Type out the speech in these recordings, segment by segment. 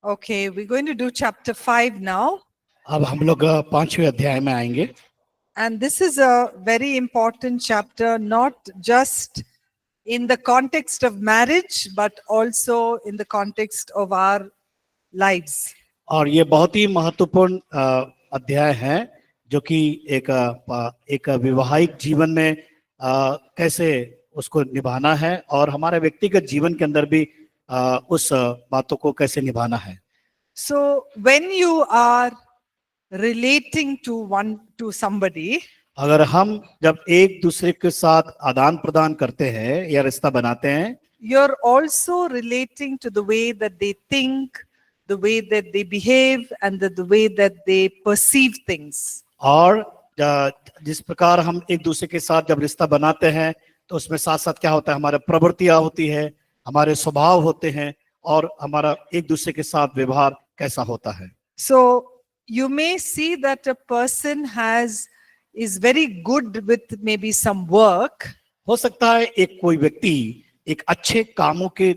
Okay, we're going to do chapter 5 now. अब हम लोग 5वें अध्याय में आएंगे And this is a very important chapter, not just in the context of marriage, but also in the context of our lives. और ये बहुत ही महत्वपूर्ण अध्याय है जो कि एक विवाहिक जीवन में कैसे उसको निभाना है और हमारे व्यक्तिगत जीवन के अंदर भी उस बातों को कैसे निभाना है। So when you are relating to somebody, अगर हम जब एक दूसरे के साथ आदान प्रदान करते हैं या रिश्ता बनाते हैं, you're also relating to the way that they think, the way that they behave, and the way that they perceive things. और जिस प्रकार हम एक दूसरे के साथ जब रिश्ता बनाते हैं तो उसमें साथ साथ क्या होता है, हमारे प्रवृत्तियां होती है, हमारे स्वभाव होते हैं और हमारा एक दूसरे के साथ व्यवहार कैसा होता है। So you may see that a person is very good with maybe some work, हो सकता है एक कोई व्यक्ति एक अच्छे कामों के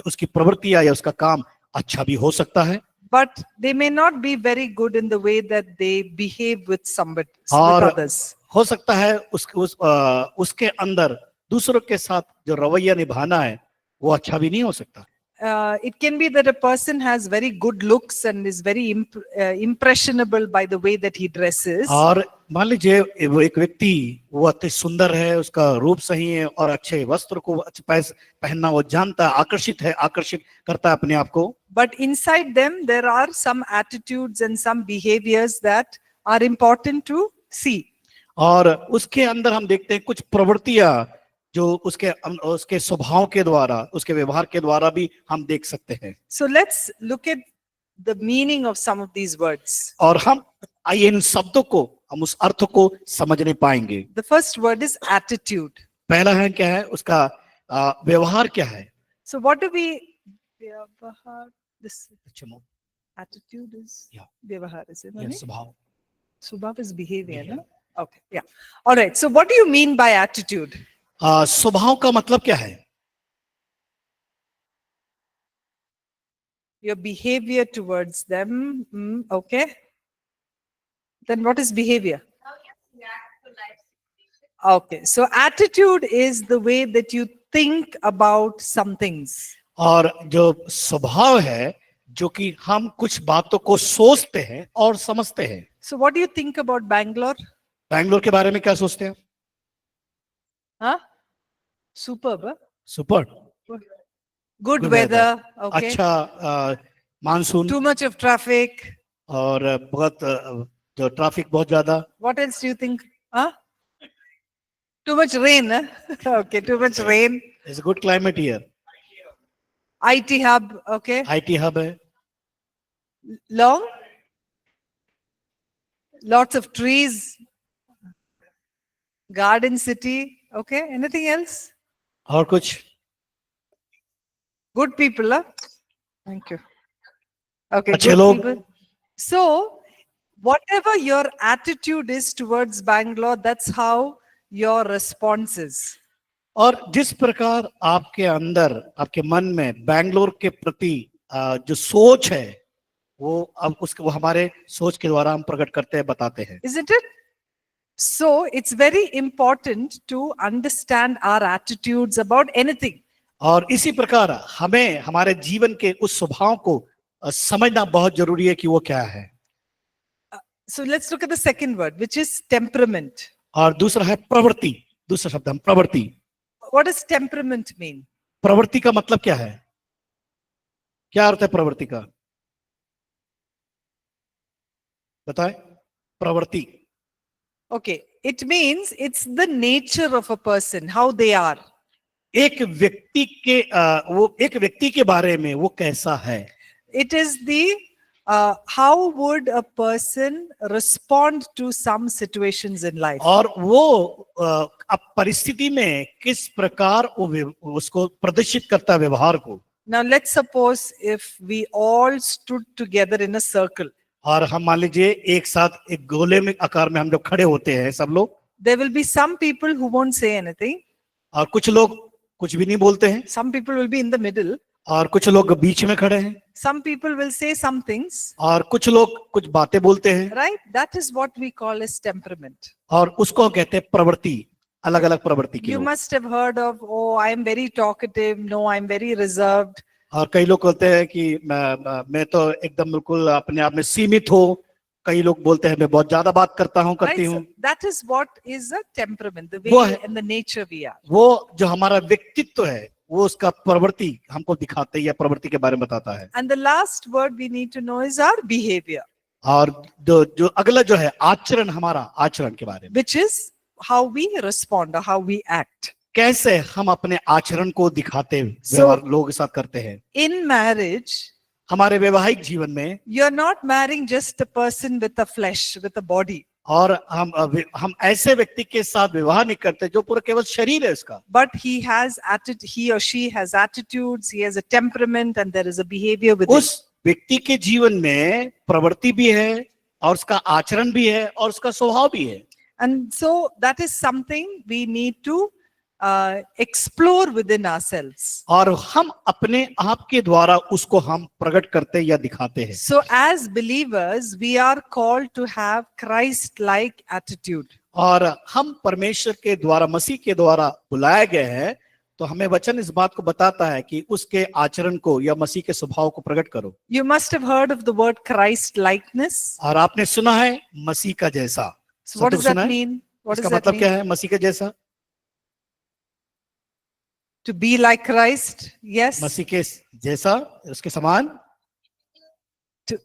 उसकी प्रवृत्तियां या उसका काम अच्छा भी हो सकता है, but they may not be very good in the way that they behave with somebody, with और others. हो सकता है उसके अंदर दूसरों के साथ जो रवैया निभाना है वो अच्छा भी नहीं हो सकता। It can be that a person has very good looks and is very impressionable by the way that he dresses. और मान लीजिए वो एक व्यक्ति वो अति सुंदर है, उसका रूप सही है और अच्छे वस्त्र को पहनना वो जानता है, आकर्षित करता है अपने आप को, But inside them there are some attitudes and some behaviors that are important to see. और उसके अंदर हम देखते हैं कुछ प्रवृत्तियां जो उसके स्वभाव के द्वारा, उसके व्यवहार के द्वारा भी हम देख सकते हैं। So let's look at the meaning of some of these words. और हम आइए इन शब्दों को, हम उस अर्थ को समझने पाएंगे। The first word is attitude. पहला है क्या है, उसका व्यवहार क्या है। So what do we vyavahar? This attitude is vyavahar, is it? स्वभाव, Subhav is behavior, no? Okay, yeah. All right. So what do you mean by attitude? स्वभाव का मतलब क्या है? Your behavior towards them. Okay. Then what is behavior? Okay. So attitude is the way that you think about some things. और जो स्वभाव है जो कि हम कुछ बातों को सोचते हैं और समझते हैं। So what do you think about Bangalore? Bangalore के बारे में क्या सोचते हैं? Huh? Superb. Huh? Super, Good weather. Okay. अच्छा monsoon, Too much of traffic. और बहुत जो ट्रैफिक बहुत ज्यादा। What else do you think? Huh? Too much rain. Huh? Okay, too much rain. It's a good climate here. IT hub. Okay. IT hub है, Long. Lots of trees. Garden city. Okay. Anything else? और कुछ? Good people. Huh? Thank you. Okay. अच्छे Good लोग। people. So, whatever your attitude is towards Bangalore, that's how your response is. और जिस प्रकार आपके अंदर, आपके मन में बैंगलोर के प्रति जो सोच है वो अब वो हमारे सोच के द्वारा हम प्रकट करते हैं, बताते हैं। Isn't it? So it's very important to understand our attitudes about anything. और इसी प्रकार हमें हमारे जीवन के उस स्वभाव को समझना बहुत जरूरी है कि वो क्या है। So let's look at the second word, which is temperament. और दूसरा है प्रवृत्ति, दूसरा शब्द हम प्रवृत्ति। What does temperament mean? प्रवृत्ति का मतलब क्या है? क्या अर्थ है प्रवृत्ति का? बताएं। प्रवृत्ति, Okay, it means it's the nature of a person, how they are. एक व्यक्ति के बारे में वो कैसा है। It is the how would a person respond to some situations in life. और वो अब परिस्थिति में किस प्रकार वो उसको प्रदर्शित करता है व्यवहार को। Now let's suppose if we all stood together in a circle. और हम मान लीजिए एक साथ एक गोले में आकार में हम जब खड़े होते हैं सब लोग, There will be some people who won't say anything. और कुछ लोग कुछ भी नहीं बोलते हैं, Some people will be in the middle. और कुछ लोग बीच में खड़े हैं, Some people will say some things, और कुछ लोग कुछ बातें बोलते हैं, right? That is what we call as temperament. और उसको कहते हैं प्रवृत्ति, अलग अलग प्रवृत्ति के You लोग। must have heard of, oh, I am very talkative. No, I am very reserved. और कई लोग कहते हैं कि मैं तो एकदम बिल्कुल अपने आप में सीमित हूँ, कई लोग बोलते हैं मैं बहुत ज्यादा बात करता हूँ, Right? करती So हूँ। that is what is a temperament, the वो way है- and the nature we are. वो जो हमारा व्यक्तित्व है, वो उसका प्रवृत्ति हमको दिखाते या प्रवृत्ति के बारे में बताता है। And the last word we need to know is our behavior, और जो जो अगला जो है आचरण, हमारा आचरण के बारे में, which is how we respond or how we act. कैसे हम अपने आचरण को दिखाते So- व्यवहार लोगों के साथ करते हैं। In marriage, हमारे वैवाहिक जीवन में, you're not marrying just a person with a flesh, with a body, और हम ऐसे व्यक्ति के साथ विवाह नहीं करते जो पूरा केवल शरीर है उसका, but he or she has attitudes, he has a temperament, and there is a behavior with it. उस व्यक्ति के जीवन में प्रवृत्ति भी है, और उसका आचरण भी है, और उसका स्वभाव भी है। And so that is something we need to explore within ourselves. और हम अपने आप के द्वारा उसको हम प्रकट करते या दिखाते हैं। So as believers, we are called to have Christ-like attitude. और हम परमेश्वर के द्वारा, मसीह के द्वारा बुलाए गए हैं, तो हमें वचन इस बात को बताता है कि उसके आचरण को या मसीह के स्वभाव को प्रकट करो। You must have heard of the word Christ-likeness. और आपने सुना है मसीह का जैसा। So what सब does सुना that है? mean? What इसका does that मतलब क्या mean? है मसीह का जैसा? To be like Christ? Yes. मसीह के जैसा, उसके समान। To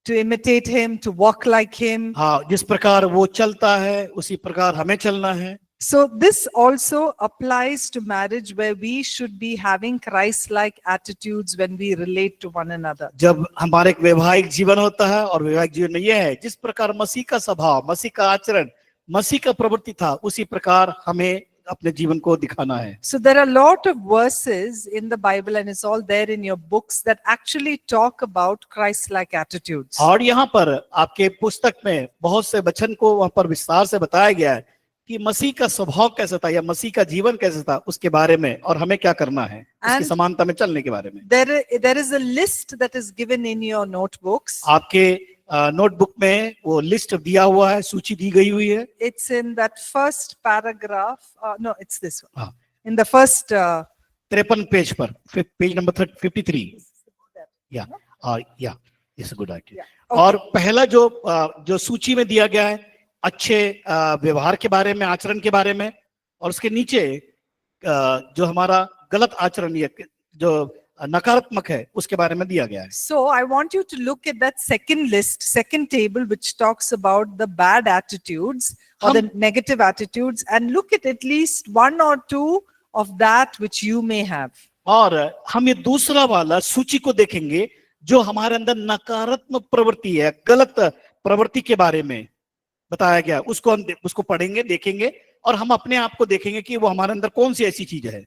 imitate him, to walk like him. हाँ, जिस प्रकार वो चलता है उसी प्रकार हमें चलना है। So this also applies to marriage, where we should be having Christ-like attitudes when we relate to one another. जब हमारे एक वैवाहिक जीवन होता है, और वैवाहिक जीवन में यह है, जिस प्रकार मसीह का स्वभाव, मसीह का आचरण, मसीह का प्रवृत्ति था, उसी प्रकार हमें अपने जीवन को दिखाना है। So there are a lot of verses in the Bible, and it's all there in your books, that actually talk about Christ-like attitudes. और यहाँ पर आपके पुस्तक में बहुत से वचन को वहां पर विस्तार से बताया गया है कि मसीह का स्वभाव कैसा था या मसीह का जीवन कैसा था, उसके बारे में, और हमें क्या करना है उसकी And- समानता में चलने के बारे में। There is a list that is given in your notebooks. आपके नोटबुक में वो लिस्ट दिया हुआ है, सूची दी गई हुई है। It's in that first paragraph. No, it's this one. हाँ। In the first. 53 पेज पर, पेज नंबर 53। या इट्स गुड आइडिया। Okay. और पहला जो सूची में दिया गया है, अच्छे व्यवहार के बारे में, आचरण के बारे में, और उसके नीचे जो हमारा गलत आचरण या जो नकारात्मक है उसके बारे में दिया गया है। So I want you to look at that second list, second table, which talks about the bad attitudes or the negative attitudes, and look at least one or two of that which you may have. और हम ये दूसरा वाला सूची को देखेंगे जो हमारे अंदर नकारात्मक प्रवृत्ति है, गलत प्रवृत्ति के बारे में बताया गया, उसको पढ़ेंगे, देखेंगे, और हम अपने आप को देखेंगे कि वो हमारे अंदर कौन सी ऐसी चीज है,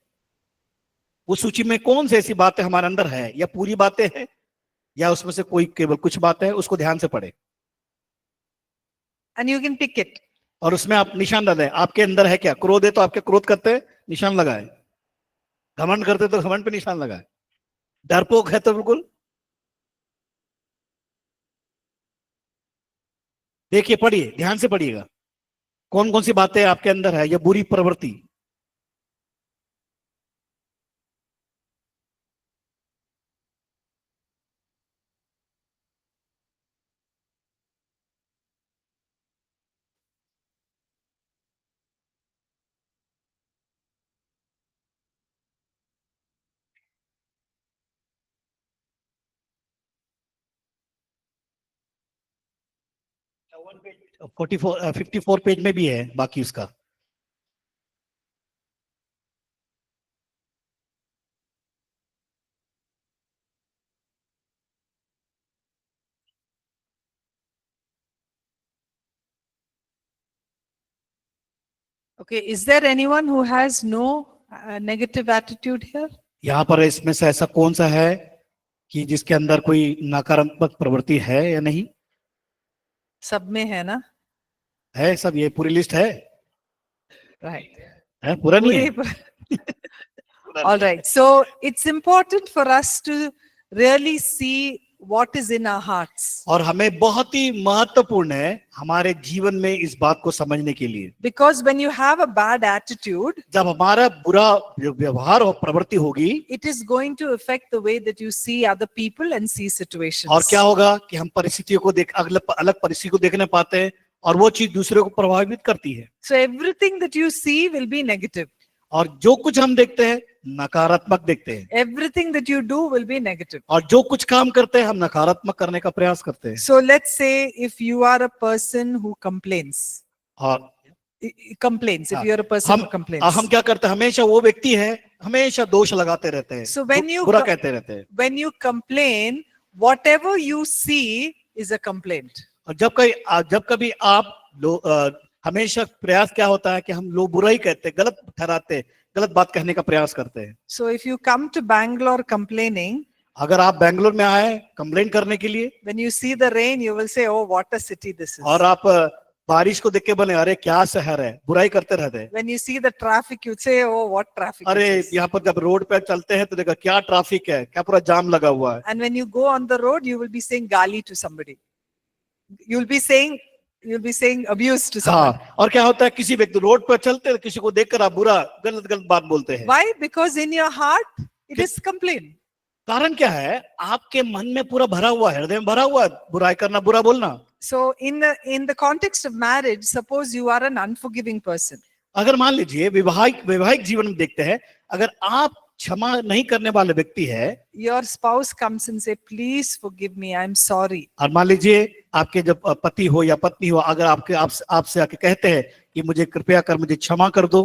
वो सूची में कौन सी ऐसी बातें हमारे अंदर है, या पूरी बातें हैं, या उसमें से कोई केवल कुछ बातें हैं। उसको ध्यान से पढ़े, And you can pick it. और उसमें आप निशान डालें। आपके अंदर है क्या? क्रोध है तो आपके क्रोध करते हैं, निशान लगाए। घमंड करते तो घमंड पे निशान लगाए। डरपोक है तो बिल्कुल देखिए, पढ़िए, ध्यान से पढ़िएगा कौन कौन सी बातें आपके अंदर है, या बुरी प्रवृत्ति। वन पेज 54 पेज में भी है बाकी उसका। Okay, is there anyone who has no negative attitude here? यहाँ पर इसमें से ऐसा कौन सा है कि जिसके अंदर कोई नकारात्मक प्रवृत्ति है या नहीं? सब में है ना? है सब, ये पूरी लिस्ट है? Right. है, पूरा नहीं है? All right. So it's important for us to really see what is in our hearts. और हमें बहुत ही महत्वपूर्ण है हमारे जीवन में इस बात को समझने के लिए। Because when you have a bad attitude, जब हमारा बुरा व्यवहार और प्रवृत्ति होगी, it is going to affect the way that you see other people and see situations. और क्या होगा कि हम परिस्थितियों को अलग परिस्थिति को देखने पाते हैं और वो चीज दूसरे को प्रभावित करती है। So everything that you see will be negative. और जो कुछ हम देखते हैं नकारात्मक देखते हैं, Everything that you do will be negative. और जो कुछ काम करते हैं हम नकारात्मक करने का प्रयास करते हैं। So let's say if you are a person who complains, और if you are a person who complains. हम क्या करते हैं, हमेशा वो व्यक्ति है हमेशा दोष लगाते रहते हैं, So when you बुरा कहते रहते हैं। when you complain, whatever you see is a complaint. और जब कभी आप हमेशा प्रयास क्या होता है कि हम लोग बुरा ही कहते हैं, गलत ठहराते हैं, गलत बात कहने का प्रयास करते हैं। So if you come to Bangalore complaining, अगर आप बेंगलोर में आए कंप्लेन करने के लिए, when you see the rain, you will say, "Oh, what a city this is." और आप बारिश को देख के बने, अरे क्या शहर है, बुराई करते रहते हैं। When you see the traffic, you say, "Oh, what traffic अरे it is." यहाँ पर जब रोड पे चलते हैं तो देखा क्या ट्रैफिक है, क्या पूरा जाम लगा हुआ है। And when you go on the road, you will be saying gali to somebody. You'll be saying abuse to someone. हाँ, और क्या होता है, किसी व्यक्ति रोड पर चलते हैं, किसी को देखकर आप बुरा गलत बात बोलते हैं। Why? Because in your heart, it is complaint. कारण क्या है, आपके मन में पूरा भरा हुआ है, हृदय में भरा हुआ है बुराई करना, बुरा बोलना। So in the context of marriage, suppose you are an unforgiving person. अगर मान लीजिए वैवाहिक जीवन में देखते हैं, अगर आप क्षमा नहीं करने वाले व्यक्ति है, Your spouse comes and say, "Please forgive me, I'm sorry." और मान लीजिए आपके जब पति हो या पत्नी हो, अगर आपसे आके कहते हैं कि मुझे कृपया कर, मुझे क्षमा कर दो,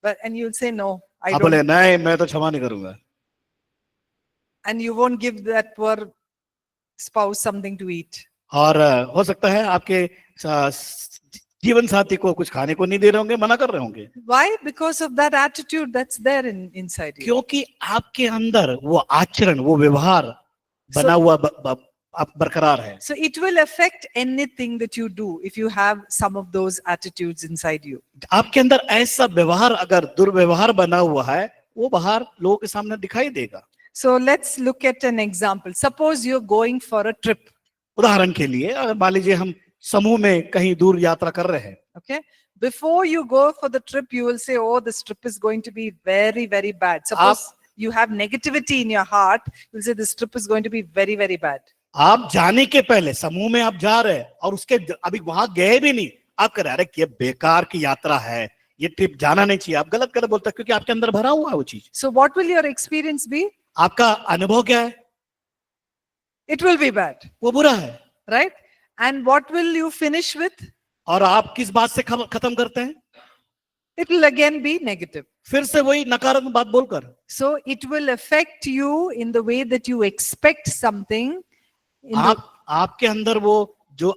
And you'll say, "No, I आप don't." बोले नहीं, मैं तो क्षमा नहीं करूंगा, And you won't give that poor spouse something to eat. और हो सकता है आपके जीवन साथी को कुछ खाने को नहीं दे रहे होंगे, मना कर रहे होंगे। Why? Because of that attitude that's there inside you. क्योंकि आपके अंदर वो आचरण, वो व्यवहार बना हुआ बरकरार है। So it will affect anything that you do if you have some of those attitudes inside you. आपके अंदर ऐसा व्यवहार, अगर दुर्व्यवहार बना हुआ है, वो बाहर लोगों के सामने दिखाई देगा। So let's look at an example. Suppose you're going for a trip. उदाहरण के लिए अगर मान लीजिए हम समूह में कहीं दूर यात्रा कर रहे हैं, Okay. Before you go for the trip, you will say, "Oh, this trip is going to be very, very bad." Suppose you have negativity in your heart, you'll say, "This trip is going to be very, very bad." आप जाने के पहले समूह में आप जा रहे हैं और उसके अभी वहां गए भी नहीं, आप कह रहे हैं ये बेकार की यात्रा है, ये ट्रिप जाना नहीं चाहिए, आप गलत बोलते हैं, क्योंकि आपके अंदर भरा हुआ है वो चीज। So what will your experience be? आपका अनुभव क्या है? It will be bad, वो बुरा है। right? And what will you finish with? और आप किस बात से खत्म करते हैं? It will again be negative. फिर से वही नकारात्मक बात बोलकर। So it will affect you in the way that you expect something. आपके अंदर वो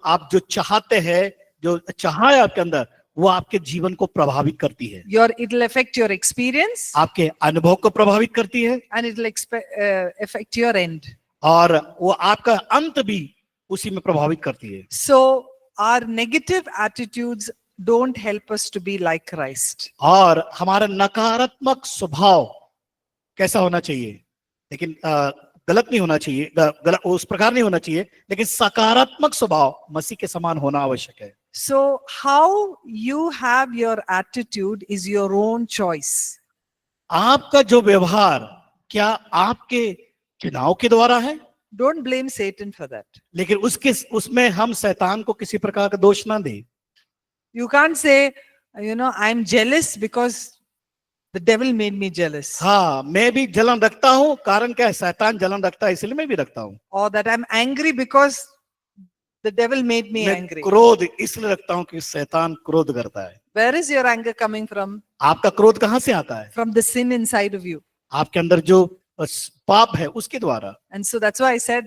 आप जो चाहते हैं, जो चाहा है आपके अंदर, वो आपके जीवन को प्रभावित करती है। It will affect your experience. आपके अनुभव को प्रभावित करती है, And it will affect your end. और वो आपका अंत भी उसी में प्रभावित करती है। So our negative attitudes don't help us to be like Christ. और हमारा नकारात्मक स्वभाव कैसा होना चाहिए, लेकिन गलत नहीं होना चाहिए, गलत उस प्रकार नहीं होना चाहिए, लेकिन सकारात्मक स्वभाव मसीह के समान होना आवश्यक है। So how you have your attitude is your own choice. आपका जो व्यवहार क्या आपके चुनाव के द्वारा है? Don't blame Satan for that. लेकिन उसमें हम शैतान को किसी प्रकार का दोष ना दें। You can't say, I'm jealous because the devil made me jealous. हाँ, मैं भी जलन रखता हूँ, कारण क्या है, शैतान जलन रखता है इसलिए मैं भी रखता हूँ। Or that I'm angry because the devil made me angry. क्रोध इसलिए रखता हूँ कि शैतान क्रोध करता है। Where is your anger coming from? आपका क्रोध कहाँ से आता है? From the sin inside of you. आपके अंदर जो पाप है उसके द्वारा। And so that's why I said,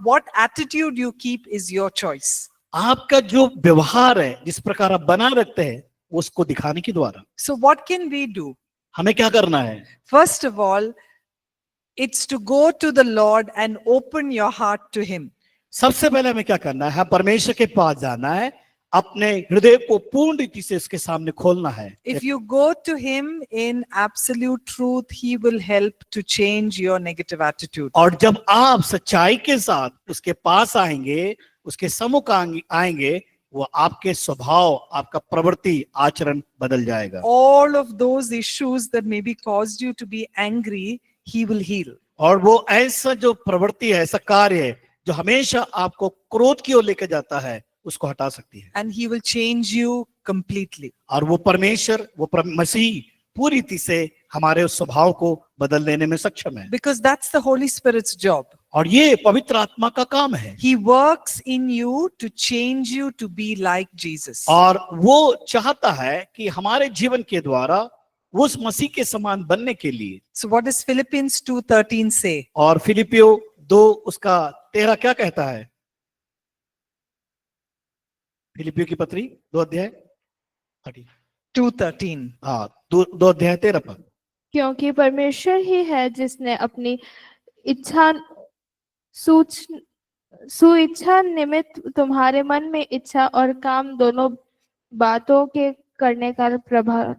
what attitude you keep is your choice. आपका जो व्यवहार है, जिस प्रकार आप बना रखते हैं, उसको दिखाने के द्वारा। So what can we do? हमें क्या करना है? First of all, it's to go to the Lord and open your heart to Him. सबसे पहले हमें क्या करना है? परमेश्वर के पास जाना है अपने हृदय को पूर्ण रीति से उसके सामने खोलना है। If you go to him in absolute truth, he will help to change your negative attitude. और जब आप सच्चाई के साथ उसके पास आएंगे, उसके सम्मुख आएंगे, वो आपके स्वभाव, आपका प्रवृत्ति, आचरण बदल जाएगा। All of those issues that maybe caused you to be angry, he will heal. और वो ऐसा जो प्रवृत्ति है, ऐसा कार्य है जो हमेशा आपको क्रोध की ओर लेकर जाता है, उसको हटा सकती है। And he will change you completely. और वो परमेश्वर, वो मसीह पूरी रीति से हमारे उस स्वभाव को बदल देने में सक्षम है। Because that's the Holy Spirit's job. और ये पवित्र आत्मा का काम है। He works in you to change you to be like Jesus. और वो चाहता है कि हमारे जीवन के द्वारा वो उस मसीह के समान बनने के लिए। So what does Philippians 2:13 say? और फिलिपियो 2 उसका 13 क्या कहता है? फिलिपियो की पत्री 2 अध्याय 2:13. हाँ 2 अध्याय 13 पर। क्योंकि परमेश्वर ही है जिसने अपनी इच्छा सुइच्छा निमित्त तुम्हारे मन में इच्छा और काम दोनों बातों के करने का प्रभाव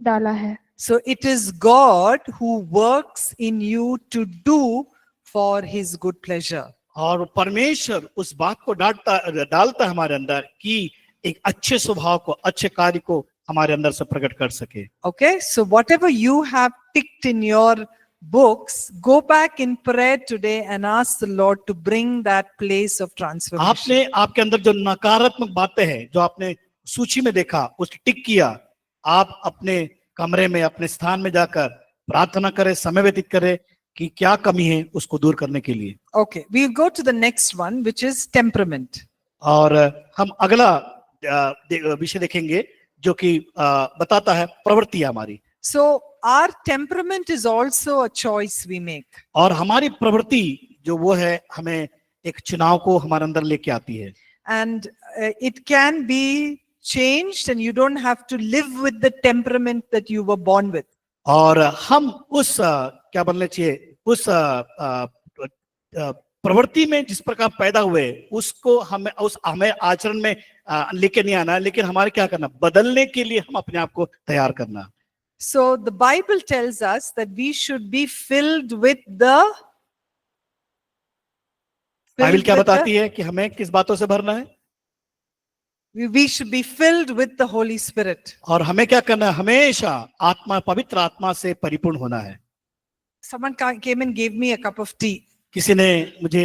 डाला है। So it is God who works in you to do for his good pleasure. और परमेश्वर उस बात को डालता है हमारे अंदर कि एक अच्छे स्वभाव को, अच्छे कार्य को हमारे अंदर से प्रकट कर सके। Okay, so whatever you have ticked in your books, go back in prayer today and ask the Lord to bring that place of transformation. आपने आपके अंदर जो नकारात्मक बातें हैं, जो आपने सूची में देखा, उस टिक किया, आप अपने कमरे में, अपने स्थान में जाकर प्रार्थना करें, समय व्यतीत करें कि क्या कमी है उसको दूर करने के लिए। Okay, we'll go to the next one, which is temperament. और हम अगला विषय देखेंगे जो कि बताता है प्रवृत्ति हमारी। So our temperament is also a choice we make. और हमारी प्रवृत्ति जो वो है, हमें एक चुनाव को हमारे अंदर लेके आती है। And it can be changed and you don't have to live with the temperament that you were born with. और हम उस क्या बोलना चाहिए, उस प्रवृत्ति में जिस प्रकार पैदा हुए उसको हमें आचरण में लेके नहीं आना, लेकिन हमारे क्या करना, बदलने के लिए हम अपने आप को तैयार करना। So the Bible tells us that we should be filled with the Bible क्या बताती है कि हमें किस बातों से भरना है? we should be filled with the Holy Spirit. और हमें क्या करना है? हमेशा आत्मा, पवित्र आत्मा से परिपूर्ण होना है। Someone came and gave me a cup of tea. किसी ने मुझे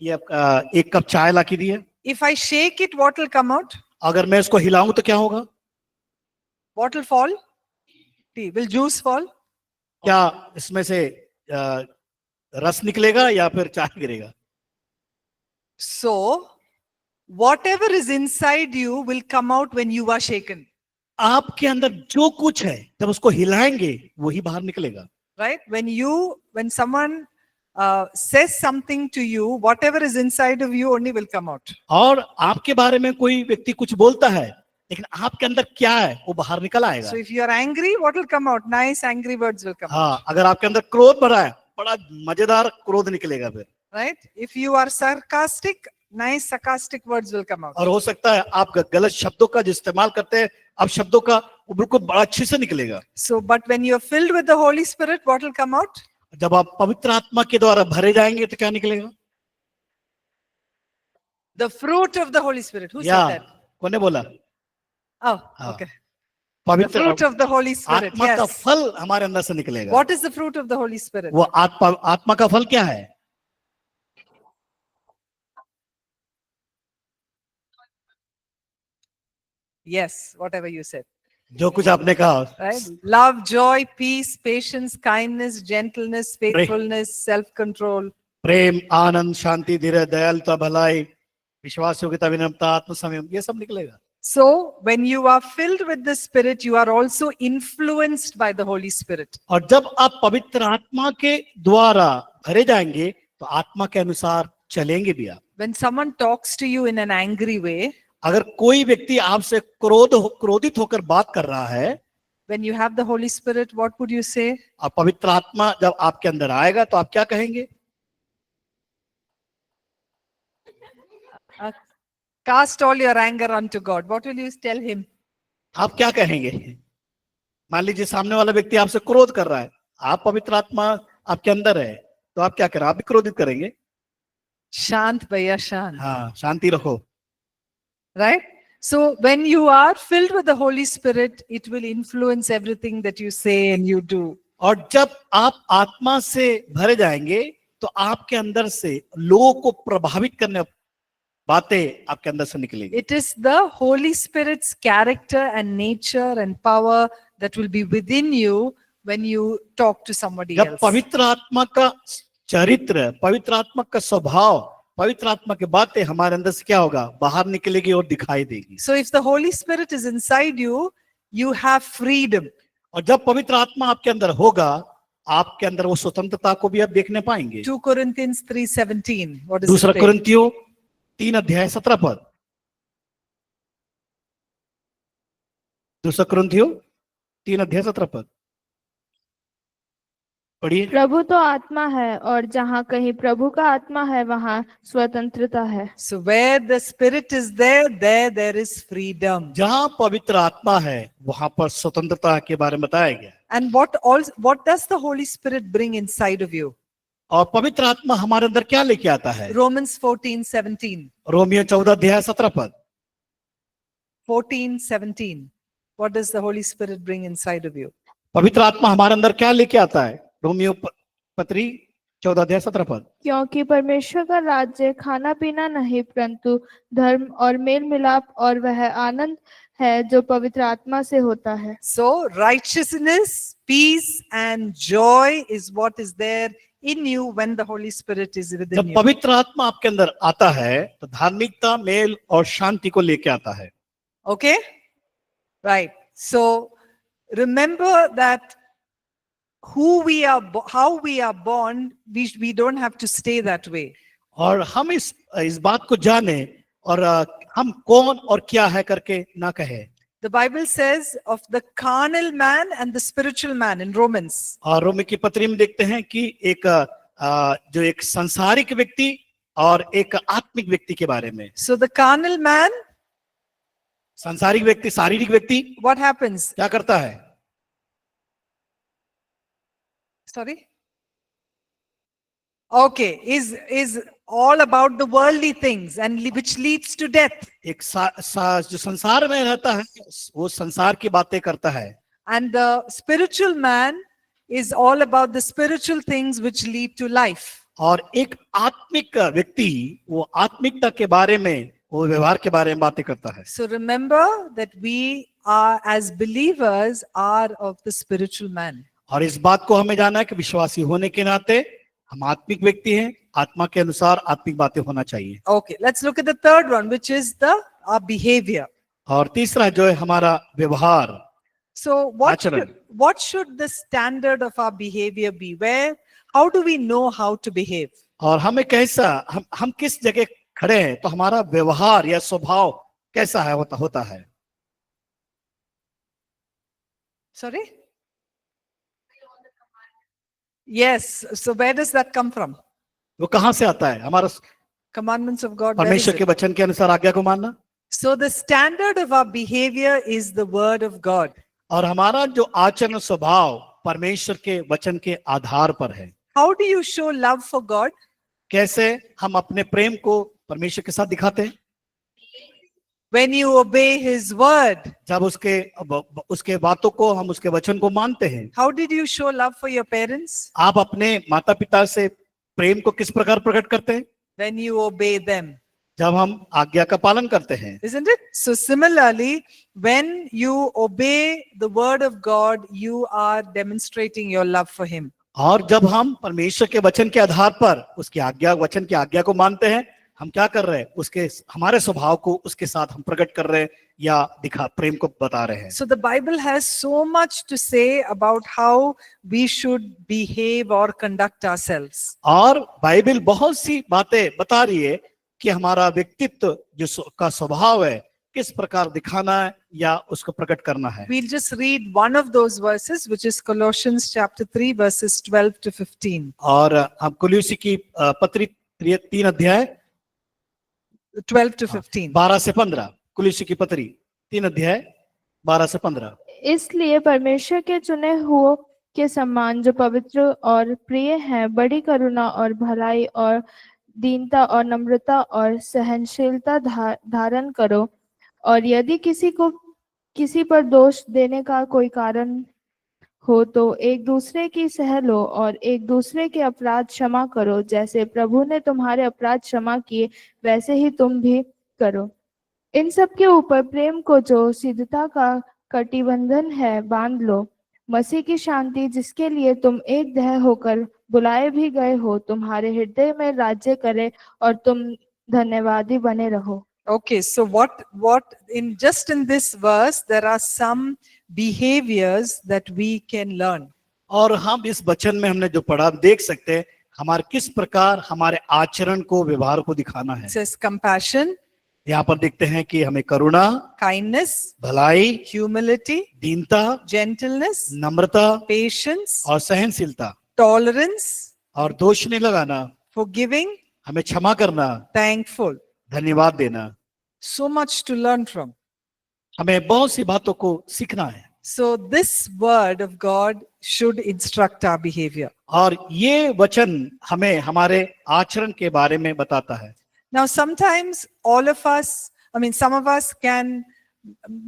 ये एक कप चाय ला के दी है। If I shake it, what will come out? अगर मैं इसको हिलाऊं तो क्या होगा? What will fall? Tea. Will juice fall? क्या इसमें से रस निकलेगा या फिर चाय गिरेगा? So whatever is inside you will come out when you are shaken. आपके अंदर जो कुछ है जब उसको हिलाएंगे वही बाहर निकलेगा। Right? When someone says something to you, whatever is inside of you only will come out. और आपके बारे में कोई व्यक्ति कुछ बोलता है, लेकिन आपके अंदर क्या है वो बाहर निकल आएगा। So if you are angry, what will come out? Nice angry words will come out. हाँ, अगर आपके अंदर क्रोध भरा है, बड़ा मजेदार क्रोध निकलेगा फिर। Right? If you are sarcastic, nice sarcastic words will come out. और हो सकता है आप गलत शब्दों का जो इस्तेमाल करते हैं, अब शब्दों का वो बिल्कुल बड़ा अच्छे से निकलेगा। So, but when you are filled with the Holy Spirit, what will come out? जब आप पवित्र आत्मा के द्वारा भरे जाएंगे तो क्या निकलेगा? The fruit of the Holy Spirit. Who या said that? कौन ने बोला? Oh, हाँ, okay. The पवित्र fruit of the Holy Spirit. आत्मा का Yes. फल हमारे अंदर से निकलेगा। What is the fruit of the Holy Spirit? वो आत्मा का फल क्या है? Yes, whatever you said. जो कुछ आपने कहा। Right? Love, joy, peace, patience, kindness, gentleness, faithfulness, self-control. प्रेम, आनंद, शांति, धीरज, दयालुता, भलाई, विश्वास, योग्यता, विनम्रता, आत्मसंयम, ये सब निकलेगा। So, when you are filled with the Spirit, you are also influenced by the Holy Spirit. और जब आप पवित्र आत्मा के द्वारा भरे जाएंगे तो आत्मा के अनुसार चलेंगे भी आप। When someone talks to you in an angry way, अगर कोई व्यक्ति आपसे क्रोधित होकर बात कर रहा है, when you have the Holy Spirit, what would you say? आप पवित्र आत्मा जब आपके अंदर आएगा तो आप क्या कहेंगे? Cast all your anger unto God. What will you tell him? आप क्या कहेंगे? मान लीजिए सामने वाला व्यक्ति आपसे क्रोध कर रहा है, आप पवित्र आत्मा आपके अंदर है, तो आप क्या करें? आप भी क्रोधित करेंगे? Shant bhaiya shant. हाँ, शांति रखो। Right? So when you are filled with the Holy Spirit, it will influence everything that you say and you do. और जब आप आत्मा से भरे जाएंगे तो आपके अंदर से लोगों को प्रभावित करने बातें आपके अंदर से निकलेंगी। It is the Holy Spirit's character and nature and power that will be within you when you talk to somebody जब else. पवित्र आत्मा का चरित्र, पवित्र आत्मा का स्वभाव, पवित्र आत्मा की बातें हमारे अंदर से क्या होगा? बाहर निकलेगी और दिखाई देगी। So if the Holy Spirit is inside you, you have freedom. और जब पवित्र आत्मा आपके अंदर होगा, आपके अंदर वो स्वतंत्रता को भी आप देखने पाएंगे। 2 Corinthians 3:17. What does दूसरा it say? कुरिन्थियों 3:17। दूसरा कुरिन्थियों 3:17 पढ़िए। प्रभु तो आत्मा है और जहाँ कहीं प्रभु का आत्मा है वहाँ स्वतंत्रता है। So where the Spirit is there, there is freedom. जहां पवित्र आत्मा है वहां पर स्वतंत्रता के बारे में बताया गया। And what does the Holy Spirit bring inside of you? और पवित्र आत्मा हमारे अंदर क्या लेके आता है? Romans 14:17. Romeo 14:17। 14:17. What does the Holy Spirit bring inside of you? पवित्र आत्मा हमारे अंदर क्या लेके आता है? रोमियो पत्री 14:17। क्योंकि परमेश्वर का राज्य खाना पीना नहीं परंतु धर्म और मेल मिलाप और वह आनंद है जो पवित्र आत्मा से होता है। So righteousness, peace and joy is what is there in you when the Holy Spirit is within जब you. पवित्र आत्मा आपके अंदर आता है तो धार्मिकता, मेल और शांति को लेके आता है। Okay? Right. So remember that how we are born, we don't have to stay that way. और हम इस बात को जाने और हम कौन और क्या है करके ना कहे। The Bible says of the carnal man and the spiritual man in Romans. और रोमी की पत्री में देखते हैं कि जो एक सांसारिक व्यक्ति और एक आत्मिक व्यक्ति के बारे में। So the carnal man, सांसारिक व्यक्ति, शारीरिक व्यक्ति what happens? क्या करता है? Sorry? Okay, is all about the worldly things and which leads to death. एक जो संसार में रहता है वो संसार की बातें करता है। And the spiritual man is all about the spiritual things which lead to life. और एक आत्मिक व्यक्ति वो आत्मिकता के बारे में, वो व्यवहार के बारे में बातें करता है। So remember that we are as believers are of the spiritual man. और इस बात को हमें जानना है कि विश्वासी होने के नाते हम आत्मिक व्यक्ति हैं, आत्मा के अनुसार आत्मिक बातें होना चाहिए। Okay, let's look at the third one, which is our behavior. और तीसरा जो है हमारा व्यवहार। So आचरण। what should the standard of our behavior be? How do we know how to behave? और हमें कैसा, हम किस जगह खड़े हैं तो हमारा व्यवहार या स्वभाव कैसा है होता है। Sorry? Yes. So where does that come from? वो कहां से आता है? हमारा Commandments of God. Where is परमेश्वर के it? वचन के अनुसार आज्ञा को मानना। So the standard of our behavior is the word of God. और हमारा जो आचरण स्वभाव परमेश्वर के वचन के आधार पर है। How do you show love for God? कैसे हम अपने प्रेम को परमेश्वर के साथ दिखाते हैं? When you obey His word. जब उसके बातों को, हम उसके वचन को मानते हैं। How did you show love for your parents? आप अपने माता पिता से प्रेम को किस प्रकार प्रकट करते हैं? When you obey them. जब हम आज्ञा का पालन करते हैं। Isn't it? So similarly, when you obey the word of God, you are demonstrating your love for Him. और जब हम परमेश्वर के वचन के आधार पर उसकी वचन की आज्ञा को मानते हैं, हम क्या कर रहे हैं? हमारे स्वभाव को उसके साथ हम प्रकट कर रहे हैं या प्रेम को बता रहे हैं। So the Bible has so much to say about how we should behave or conduct ourselves. और बाइबल बहुत सी बातें बता रही है कि हमारा व्यक्तित्व जो का स्वभाव है किस प्रकार दिखाना है या उसको प्रकट करना है। We'll just read one of those verses, which is Colossians chapter 3 verses 12 to 15. और हम कुलुस्सी की पत्री 3 अध्याय 12 to 15. 12 से 15 कुलीसी की पत्री 3 अध्याय 12 से 15। इसलिए परमेश्वर के चुने हुओं के समान जो पवित्र और प्रिय हैं, बड़ी करुणा और भलाई और दीनता और नम्रता और सहनशीलता धारण करो। और यदि किसी पर दोष देने का कोई कारण हो तो एक दूसरे की सह लो और एक दूसरे के अपराध क्षमा करो। जैसे प्रभु ने तुम्हारे अपराध क्षमा किए, वैसे ही तुम भी करो। इन सब के ऊपर प्रेम को, जो सिद्धता का कटिबंधन है, बांध लो। मसीह की शांति, जिसके लिए तुम एक देह होकर बुलाए भी गए हो, तुम्हारे हृदय में राज्य करे और तुम धन्यवादी बने रहो। Okay, so what in this verse there are some behaviors that we can learn. और हम इस वचन में हमने जो पढ़ा देख सकते हैं हमारे किस प्रकार हमारे आचरण को व्यवहार को दिखाना है। It says compassion, यहाँ पर देखते हैं कि हमें करुणा, kindness, भलाई, humility, दीनता, gentleness, नम्रता patience, और सहनशीलता tolerance, और दोष नहीं लगाना, forgiving, हमें क्षमा करना, thankful. धन्यवाद देना। So much to learn from. हमें बहुत सी बातों को सीखना है। So this word of God should instruct our behavior. और ये वचन हमें हमारे आचरण के बारे में बताता है। Now sometimes all of us, some of us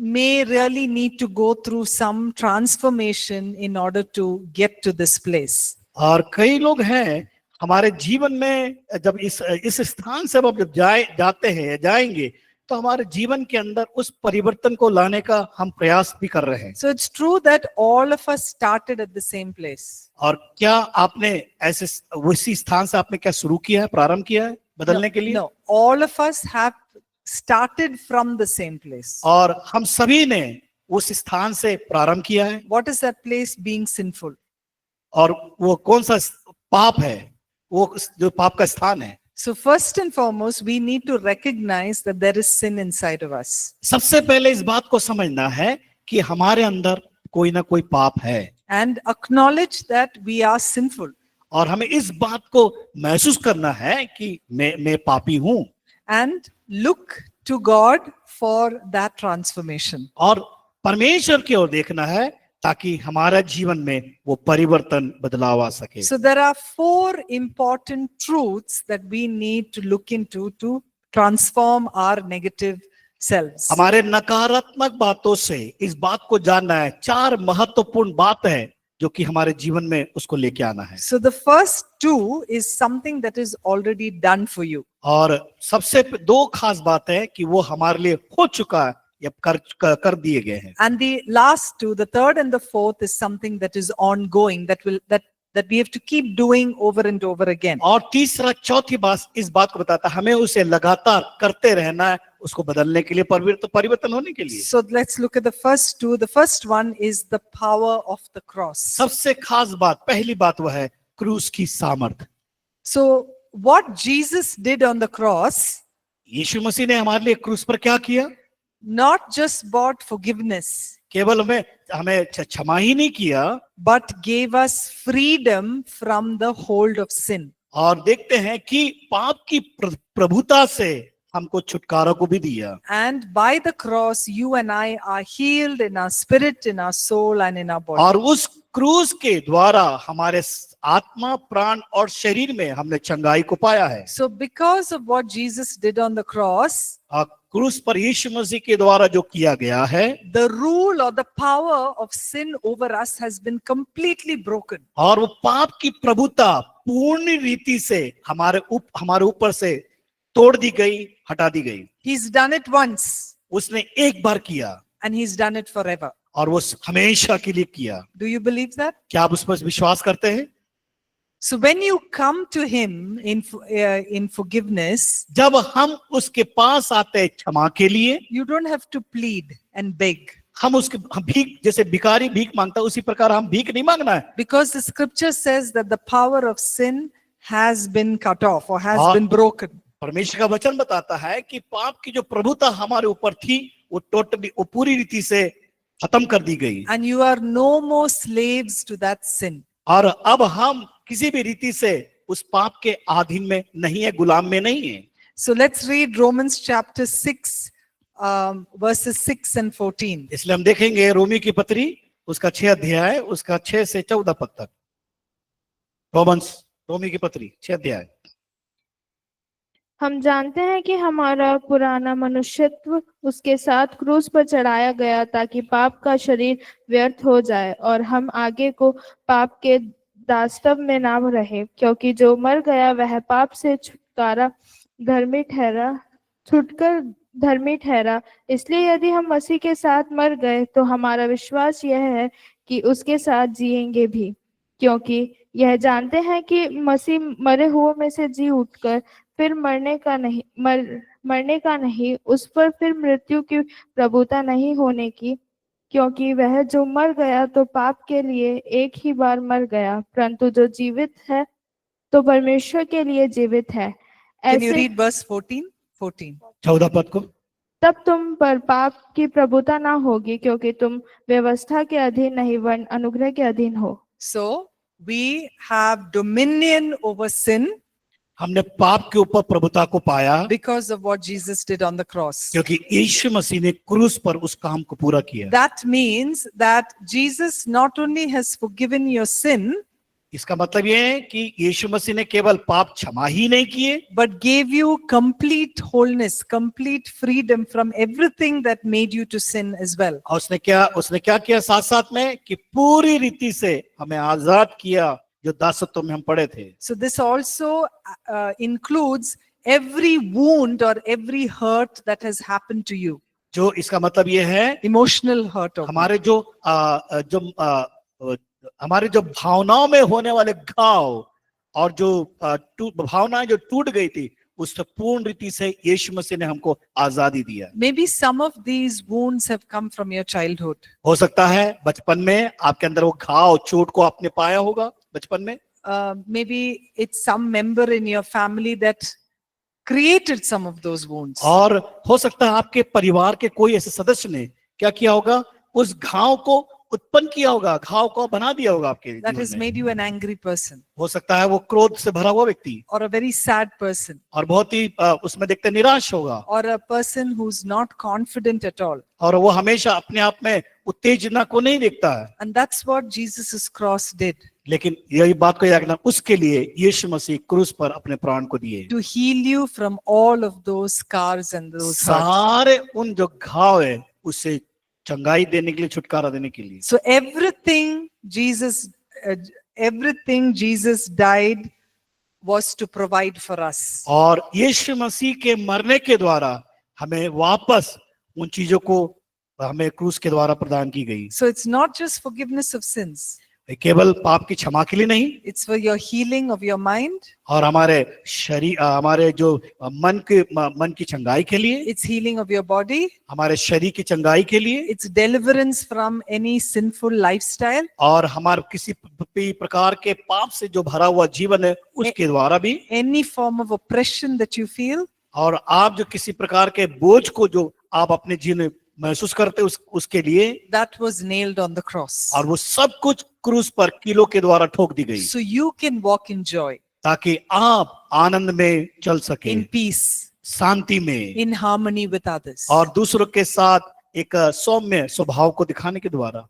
may really need to go through some transformation in order to get to this place. और कई लोग हैं हमारे जीवन में जब इस स्थान से अब जब जाते हैं जाएंगे तो हमारे जीवन के अंदर उस परिवर्तन को लाने का हम प्रयास भी कर रहे हैं। So it's true that all of us started at the same place. और क्या आपने ऐसे उसी स्थान से आपने क्या शुरू किया है, प्रारंभ किया है बदलने के लिए? No, all of us have started from the same place. और हम सभी ने उस स्थान से प्रारंभ किया है। What is that place? Being sinful. और वो कौन सा पाप है? वो जो पाप का स्थान है। So first and foremost, we need to recognize that there is sin inside of us. सबसे पहले इस बात को समझना है कि हमारे अंदर कोई ना कोई पाप है। And acknowledge that we are sinful. और हमें इस बात को महसूस करना है कि मैं पापी हूं। And look to God for that transformation. और परमेश्वर की ओर देखना है ताकि हमारा जीवन में वो परिवर्तन बदलाव आ सके। So there are 4 important truths that we need to look into to transform our negative selves. हमारे नकारात्मक बातों से इस बात को जानना है। 4 महत्वपूर्ण बात है जो कि हमारे जीवन में उसको लेके आना है। So the first 2 is something that is already done for you. और सबसे 2 खास बात है कि वो हमारे लिए हो चुका है या कर दिए गए हैं। And the last 2, the third and the fourth, is something that is ongoing, that we have to keep doing over and over again. और तीसरा चौथी बात इस बात को बताता है हमें उसे लगातार करते रहना है उसको बदलने के लिए, परिवर्तन होने के लिए। So let's look at the first 2. The first one is the power of the cross. सबसे खास बात, पहली बात वह है क्रूस की सामर्थ। So what Jesus did on the cross, यीशु मसीह ने हमारे लिए क्रूस पर क्या किया? not just bought forgiveness, केवल हमें क्षमा ही नहीं किया, but gave us freedom from the hold of sin. और देखते हैं कि पाप की प्रभुता से हमको छुटकारा को भी दिया। And by the cross, you and I are healed in our spirit, in our soul, and in our body. और उस क्रूस के द्वारा हमारे आत्मा, प्राण और शरीर में हमने चंगाई को पाया है। So because of what Jesus did on the cross, क्रूस पर यीशु मसीह के द्वारा जो किया गया है, the rule or the power of sin over us has been completely broken. और वो पाप की प्रभुता पूर्ण रीति से हमारे ऊपर से तोड़ दी गई, हटा दी गई। He's done it once, उसने एक बार किया and he's done it forever. और वो हमेशा के लिए किया। Do you believe that? क्या आप उस पर विश्वास करते हैं? So when you come to him in forgiveness, जब हम उसके पास आते हैं क्षमा के लिए, you don't have to plead and beg, हम भीख, जैसे भिखारी भीख मांगता है उसी प्रकार हम भीख नहीं मांगना है। because the scripture says that the power of sin has been cut off or has been broken. परमेश्वर का वचन बताता है कि पाप की जो प्रभुता हमारे ऊपर थी वो टोटली, वो पूरी रीति से खत्म कर दी गई। And you are no more slaves to that sin. और अब हम किसी भी रीति से उस पाप के अधीन में नहीं है, गुलाम में नहीं है। So let's read Romans chapter 6, verses 6 and 14. इसलिए हम देखेंगे रोमी की पत्री उसका 6 अध्याय उसका 6 से 14 पद तक। रोमी की पत्री 6 अध्याय। हम जानते हैं कि हमारा पुराना मनुष्यत्व उसके साथ क्रूस पर चढ़ाया गया ताकि पाप का शरीर व्यर्थ हो जाए और हम आगे को पाप के दास्तव में ना रहे, क्योंकि जो मर गया वह पाप से छुटकर धर्मी ठहरा। इसलिए यदि हम मसीह के साथ मर गए तो हमारा विश्वास यह है कि उसके साथ जिएंगे भी, क्योंकि यह जानते हैं कि मसीह मरे हुओं में से जी उठकर फिर मरने का नहीं, उस पर फिर मृत्यु की प्रभुता नहीं होने की, क्योंकि वह जो मर गया तो पाप के लिए एक ही बार मर गया, परंतु जो जीवित है तो परमेश्वर के लिए जीवित है। Can you ऐसे read verse 14? 14. 14 पद को। तब तुम पर पाप की प्रभुता ना होगी, क्योंकि तुम व्यवस्था के अधीन नहीं वरन अनुग्रह के अधीन हो। So we have dominion over sin हमने पाप के ऊपर प्रभुता को पाया because of what Jesus did on the cross. क्योंकि यीशु मसीह ने क्रूस पर उस काम को पूरा किया। That means that Jesus not only has forgiven your sin, इसका मतलब ये है कि यीशु मसीह ने केवल पाप क्षमा ही नहीं किए, but gave you complete wholeness, complete freedom from everything that made you to sin as well. और उसने क्या किया साथ साथ में कि पूरी रीति से हमें आजाद किया जो दासत्व में हम पड़े थे। So this also includes every wound or every hurt that has happened to you. जो इसका मतलब ये है Emotional hurt. of हमारे जो भावनाओं में होने वाले घाव और जो भावनाएं जो टूट गई थी उससे पूर्ण रीति से यीशु मसीह ने हमको आजादी दिया। Maybe some of these wounds have come from your childhood. हो सकता है बचपन में आपके अंदर वो घाव चोट को आपने पाया होगा बचपन में। Maybe it's some member in your family that created some of those wounds. और हो सकता है आपके परिवार के कोई ऐसे सदस्य ने क्या किया होगा, उस घाव को उत्पन्न किया होगा, घाव को बना दिया होगा आपके That जीवन has में। made you an angry person हो सकता है वो क्रोध से भरा हुआ व्यक्ति or a very sad person और बहुत ही उसमें देखते निराश होगा or a person who's not confident at all. और वो हमेशा अपने आप में उत्तेजना को नहीं देखता है। And that's what Jesus' cross did, लेकिन यही बात को याद रखना, उसके लिए यीशु मसीह क्रूस पर अपने प्राण को दिए, to heal you from all of those scars and those hurts. सारे उन जो घाव है उससे चंगाई देने के लिए, छुटकारा देने के लिए। So everything Jesus died was to provide for us. और यीशु मसीह के मरने के द्वारा हमें वापस उन चीजों को हमें क्रूस के द्वारा प्रदान की गई। So it's not just forgiveness of sins. केवल पाप की क्षमा के लिए नहीं, It's for your healing of your mind. और हमारे शरीर, हमारे जो मन की चंगाई के लिए, It's healing of your body. हमारे शरीर की चंगाई के लिए, It's deliverance from any sinful lifestyle. और हमारे किसी भी प्रकार के पाप से जो भरा हुआ जीवन है उसके द्वारा भी, Any form of oppression that you feel. और आप जो किसी प्रकार के बोझ को जो आप अपने जीवन में महसूस करते उसके लिए, That was nailed on the cross. और वो सब कुछ क्रूस पर कीलों के द्वारा ठोक दी गई, So you can walk in joy, ताकि आप आनंद में चल सके, in peace, शांति में, in harmony with others. और दूसरों के साथ एक सौम्य स्वभाव को दिखाने के द्वारा।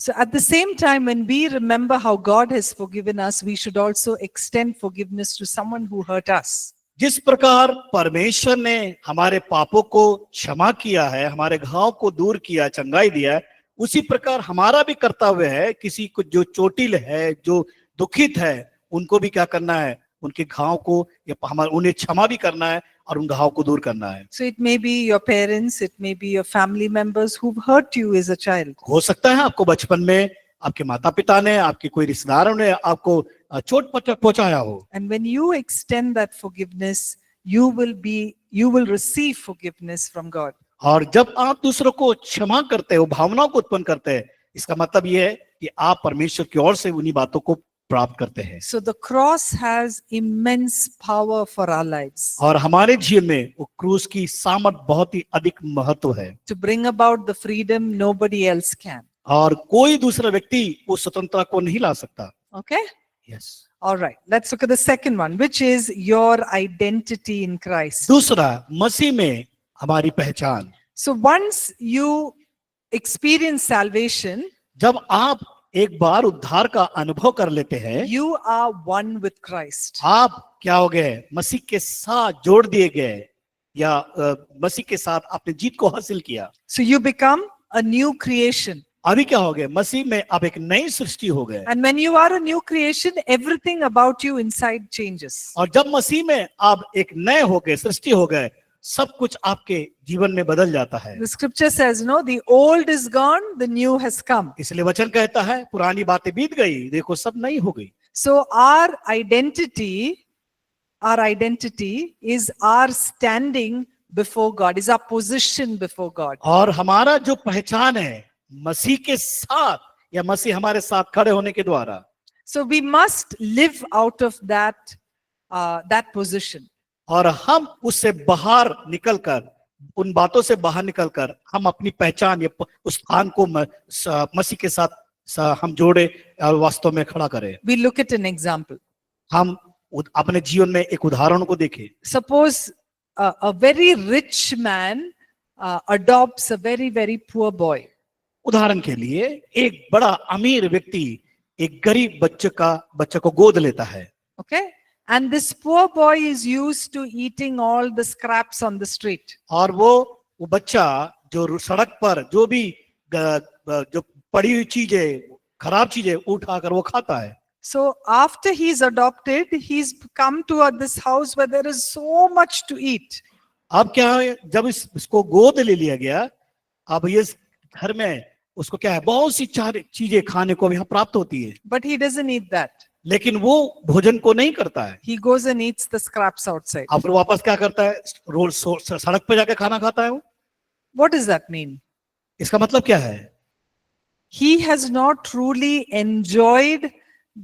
So at the same time, when we remember how God has forgiven us, we should also extend forgiveness to someone who hurt us. जिस प्रकार परमेश्वर ने हमारे पापों को क्षमा किया है, हमारे घाव को दूर किया, चंगाई दिया है, उसी प्रकार हमारा भी कर्तव्य है किसी को जो चोटिल है, जो दुखित है, उनको भी क्या करना है, उनके घाव को या उन्हें क्षमा भी करना है और उन घाव को दूर करना है। So it may be your parents, it may be your family members who've hurt you as a child. हो सकता है आपको बचपन में आपके माता पिता ने, आपके कोई रिश्तेदारों ने आपको चोट पहुंचाया हो। And when you extend that forgiveness, you will receive forgiveness from God. और जब आप दूसरों को क्षमा करते हो, भावनाओं को उत्पन्न करते हैं, इसका मतलब ये है कि आप परमेश्वर की ओर से उन्हीं बातों को प्राप्त करते हैं। So the cross has immense power for our lives और हमारे जीवन में वो क्रूस की सामर्थ बहुत ही अधिक महत्व है, to bring about the freedom nobody else can. और कोई दूसरा व्यक्ति उस स्वतंत्रता को नहीं ला सकता। Okay? Yes. All right, let's look at the second one, which is your identity in Christ. दूसरा, मसीह में हमारी पहचान। So once you experience salvation, जब आप एक बार उद्धार का अनुभव कर लेते हैं, you are one with Christ. आप क्या हो गए? मसीह के साथ जोड़ दिए गए, या मसीह के साथ आपने जीत को हासिल किया। So you become a new creation. अभी क्या हो गए? मसीह में आप एक नई सृष्टि हो गए। And when you are a new creation, everything about you inside changes. और जब मसीह में आप एक नए हो गए, सृष्टि हो गए, सब कुछ आपके जीवन में बदल जाता है। The scripture says, no, the old is gone, the new has come. इसलिए वचन कहता है पुरानी बातें बीत गई, देखो सब नई हो गई। So our identity is our standing before God, is our position before God. और हमारा जो पहचान है मसीह के साथ, या मसीह हमारे साथ खड़े होने के द्वारा। So we must live out of that position. और हम उससे बाहर निकलकर, उन बातों से बाहर निकलकर हम अपनी पहचान या उस स्थान को मसीह के साथ हम जोड़े और वास्तव में खड़ा करें। We look at an example. हम अपने जीवन में एक उदाहरण को देखें। Suppose a very rich man adopts a very, very poor boy. उदाहरण के लिए एक बड़ा अमीर व्यक्ति एक गरीब बच्चे को गोद लेता है। Okay? And this poor boy is used to eating all the scraps on the street. और वो बच्चा जो सड़क पर जो भी जो पड़ी हुई चीजें, खराब चीजें उठाकर वो खाता है। So after he's adopted, he's come to this house where there is so much to eat. अब क्या है, जब इसको गोद ले लिया गया, अब ये घर में उसको क्या है, बहुत सी चीजें खाने को यहाँ प्राप्त होती है। But he doesn't eat that. लेकिन वो भोजन को नहीं करता है। He goes and eats the scraps outside. अब फिर वापस क्या करता है, रोड सड़क पे जाके खाना खाता है वो। What does that mean? इसका मतलब क्या है? He has not truly enjoyed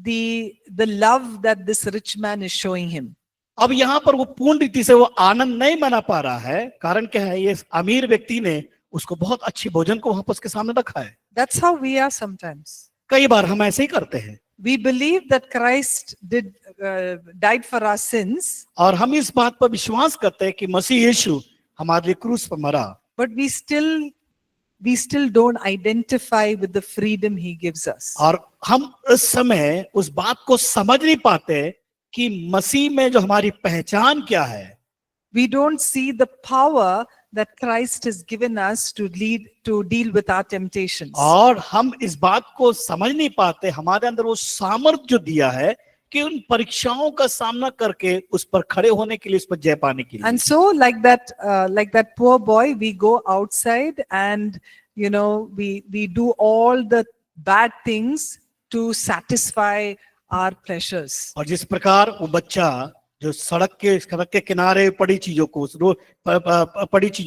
the love that this rich man is showing him. अब यहाँ पर वो पूर्ण रीति से वो आनंद नहीं मना पा रहा है। कारण क्या है? ये अमीर व्यक्ति ने उसको बहुत अच्छी भोजन को वहां पर उसके सामने रखा है। That's how we are sometimes. कई बार हम ऐसे ही करते हैं। We believe that Christ died for our sins. और हम इस बात पर विश्वास करते हैं कि मसीह यीशु हमारे लिए क्रूस पर मरा। But we still don't identify with the freedom he gives us. और हम इस समय उस बात को समझ नहीं पाते कि मसीह में जो हमारी पहचान क्या है। We don't see the power that Christ has given us to deal with our temptations. और हम इस बात को समझ नहीं पाते, हमारे अंदर वो सामर्थ्य जो दिया है कि उन परीक्षाओं का सामना करके उस पर खड़े होने के लिए, उस पर जय पाने के लिए। And so like that poor boy, we go outside and we do all the bad things to satisfy our pleasures. और जिस प्रकार वो बच्चा जो सड़क के किनारे पड़ी चीजों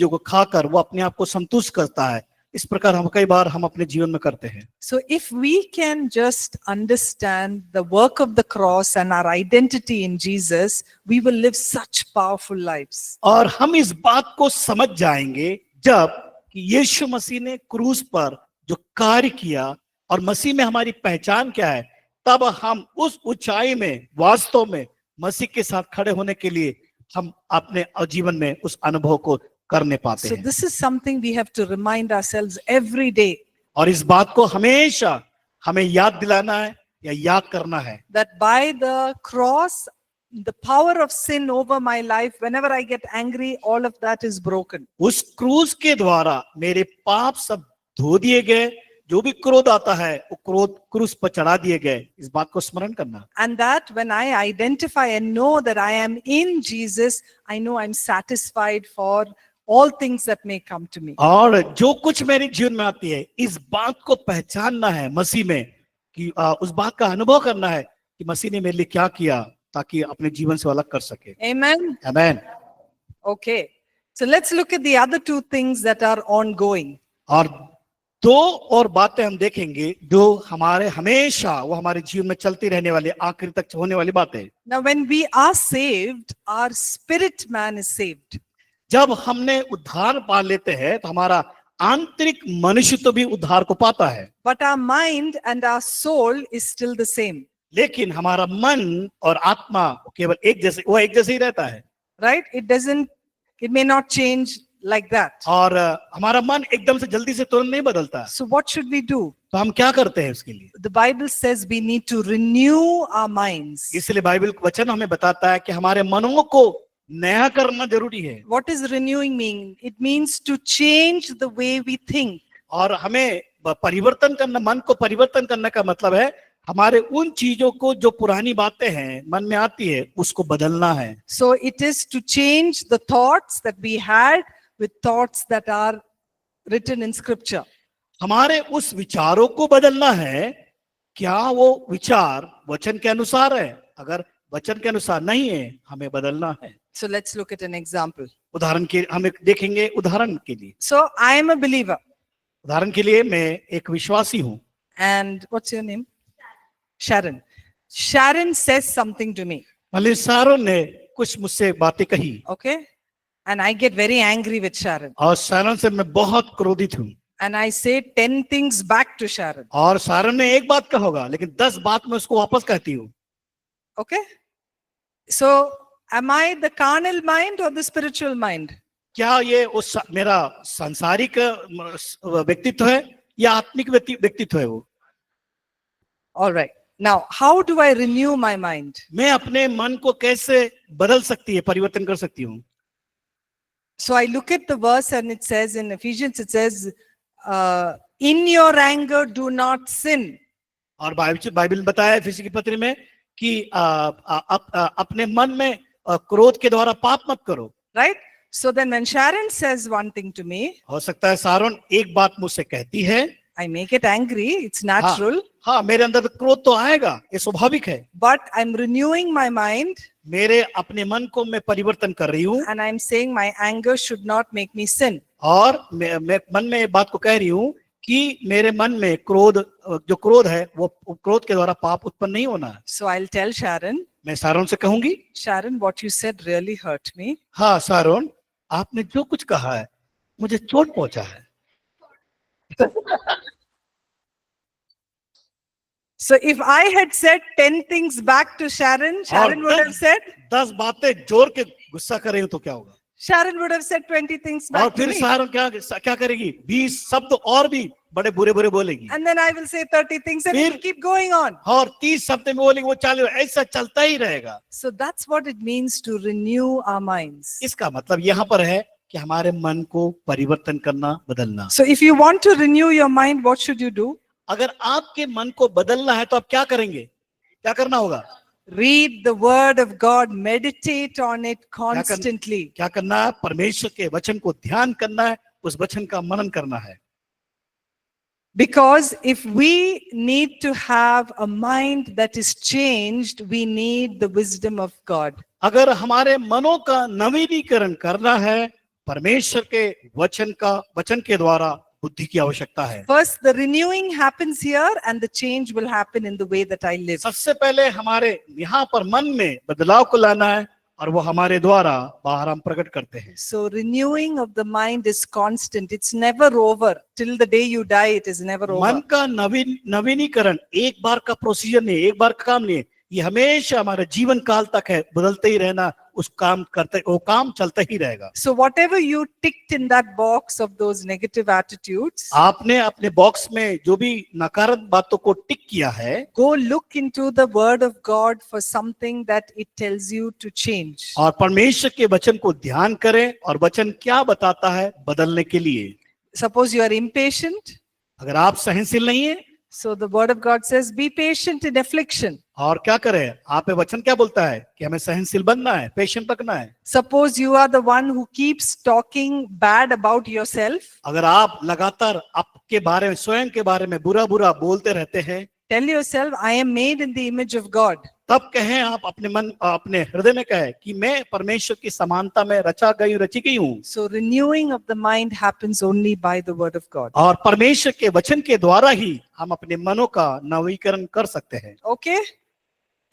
को खाकर वो अपने आप को संतुष्ट करता है, इस प्रकार हम कई बार हम अपने जीवन में करते हैं। So if we can just understand the work of the cross and our identity in Jesus, we will live such powerful lives. और हम इस बात को समझ जाएंगे जब कि यीशु मसीह ने क्रूस पर जो कार्य किया और मसीह में हमारी पहचान क्या है, तब हम उस ऊंचाई में वास्तव में मसीह के साथ खड़े होने के लिए हम अपने जीवन में उस अनुभव को करने पाते So हैं। this is something we have to remind ourselves every day. और इस बात को हमेशा हमें याद दिलाना है या याद करना है That by the cross, the power of sin over my life, whenever I get angry, all of that is broken. उस क्रूस के द्वारा मेरे पाप सब धो दिए गए, जो भी क्रोध आता है वो क्रोध क्रूस पर चढ़ा दिए गए, इस बात को स्मरण करना। And that when I identify and know that I am in Jesus, I know I'm satisfied for all things that may come to me. और जो कुछ मेरे जीवन में आती है, इस बात को पहचानना है मसीह में, कि उस बात का अनुभव करना है कि मसीह ने मेरे लिए क्या किया ताकि अपने जीवन से अलग कर सके। Amen. आमीन। Okay. So let's look at the other two things that are ongoing. और दो और बातें हम देखेंगे जो हमारे हमेशा वो हमारे जीवन में चलती रहने वाली, आखिर तक होने वाली बातें। Now when we are saved, our spirit man is saved. जब हमने उद्धार पा लेते हैं तो हमारा आंतरिक मनुष्य तो भी उद्धार को पाता है, But our mind and our soul is still the same. लेकिन हमारा मन और आत्मा केवल एक जैसे, वो एक जैसे ही रहता है। right? It may not change like that. और हमारा मन एकदम से जल्दी से तुरंत नहीं बदलता। So what should we do? तो हम क्या करते हैं उसके लिए? The Bible says we need to renew our minds. इसलिए बाइबल वचन हमें बताता है कि हमारे मनों को नया करना जरूरी है। What is renewing mean? It means to change the way we think. और हमें परिवर्तन करना, मन को परिवर्तन करने का मतलब है हमारे उन चीजों को जो पुरानी बातें हैं मन में आती है उसको बदलना है। So it is to change the thoughts that we had with thoughts that are written in scripture. हमारे उस विचारों को बदलना है। क्या वो विचार वचन के अनुसार है? अगर वचन के अनुसार नहीं है हमें बदलना है। So let's look at an example. उदाहरण के हम देखेंगे, उदाहरण के लिए। So I am a believer. उदाहरण के लिए मैं एक विश्वासी हूँ। And what's your name? Sharon. Sharon says something to me. मतलब शारोन ने कुछ मुझसे बातें कही। Okay? And I get very angry with Sharon. और शारोन से मैं बहुत क्रोधित हूँ। And I say 10 things back to Sharon. और शारोन ने एक बात कहा होगा लेकिन 10 बात मैं उसको वापस कहती हूँ। Okay? So am I the carnal mind or the spiritual mind? क्या ये उस मेरा सांसारिक व्यक्तित्व है या आत्मिक व्यक्तित्व है वो? All right. Now, how do I renew my mind? मैं अपने मन को कैसे बदल सकती है, परिवर्तन कर सकती हूँ? So I look at the verse and it says in Ephesians, it says, in your anger, do not sin. और बाइबल में बताया है इफिसी की पत्री में कि अपने मन में क्रोध के द्वारा पाप मत करो। Right? So then when Sharon says one thing to me, हो सकता है शारोन एक बात मुझसे कहती है, I make it angry. It's natural. हाँ मेरे अंदर तो क्रोध तो आएगा, ये स्वाभाविक है। But I'm renewing my mind. मेरे अपने मन को मैं परिवर्तन कर रही हूँ। And I'm saying my anger should not make me sin. और मैं मन में ये बात को कह रही हूँ कि मेरे मन में जो क्रोध है वो क्रोध के द्वारा पाप उत्पन्न नहीं होना है। So I'll tell Sharon, मैं शारोन से कहूंगी, Sharon, what you said really hurt me. हाँ शारोन, आपने जो कुछ कहा है मुझे चोट पहुंचा है। So if I had said 10 things back to Sharon, Sharon would have said, 10 बातें जोर के गुस्सा कर रही हो तो क्या होगा? Sharon would have said 20 things और back to फिर me. शारोन क्या करेगी? 20 शब्द और भी बड़े बुरे बुरे बोलेगी। And then I will say 30 things and फिर- it'll keep going on. और 30 शब्द में बोलेगी, वो चालू ऐसा चलता ही रहेगा। So that's what it means to renew our minds. इसका मतलब यहाँ पर है कि हमारे मन को परिवर्तन करना, बदलना। So if you want to renew your mind, what should you do? अगर आपके मन को बदलना है तो आप क्या करेंगे? क्या करना होगा? Read the word of God, meditate on it constantly. क्या करना है? परमेश्वर के वचन को ध्यान करना है, उस वचन का मनन करना है। Because if we need to have a mind that is changed, we need the wisdom of God. अगर हमारे मनों का नवीनीकरण करना है, परमेश्वर के वचन के द्वारा बुद्धि की आवश्यकता है। First, the renewing happens here and the change will happen in the way that I live. सबसे पहले हमारे यहाँ पर मन में बदलाव को लाना है और वो हमारे द्वारा बाहर हम प्रकट करते हैं। So renewing of the mind is constant. It's never over. Till the day you die, it is never over. मन का नवीनीकरण एक बार का प्रोसीजर नहीं, एक बार का काम नहीं है, ये हमेशा हमारे जीवन काल तक है, बदलते ही रहना, वो काम चलता ही रहेगा। So whatever you ticked in that box of those negative attitudes, आपने अपने बॉक्स में जो भी नकारात्मक बातों को टिक किया है, go look into the word of God for something that it tells you to change. और परमेश्वर के वचन को ध्यान करें और वचन क्या बताता है बदलने के लिए। Suppose you are impatient. अगर आप सहनशील नहीं है, So the word of God says, be patient in affliction. और क्या करें? आप वचन क्या बोलता है कि हमें सहनशील बनना है, पेशेंट रखना है। Suppose you are the one who keeps talking bad about yourself. अगर आप लगातार आपके बारे में, स्वयं के बारे में बुरा बुरा बोलते रहते हैं, Tell yourself, I am made in the image of God. तब कहें, आप अपने हृदय में कहें कि मैं परमेश्वर की समानता में रची गई हूँ। So renewing of the mind happens only by the word of God. और परमेश्वर के वचन के द्वारा ही हम अपने मनों का नवीकरण कर सकते हैं। Okay?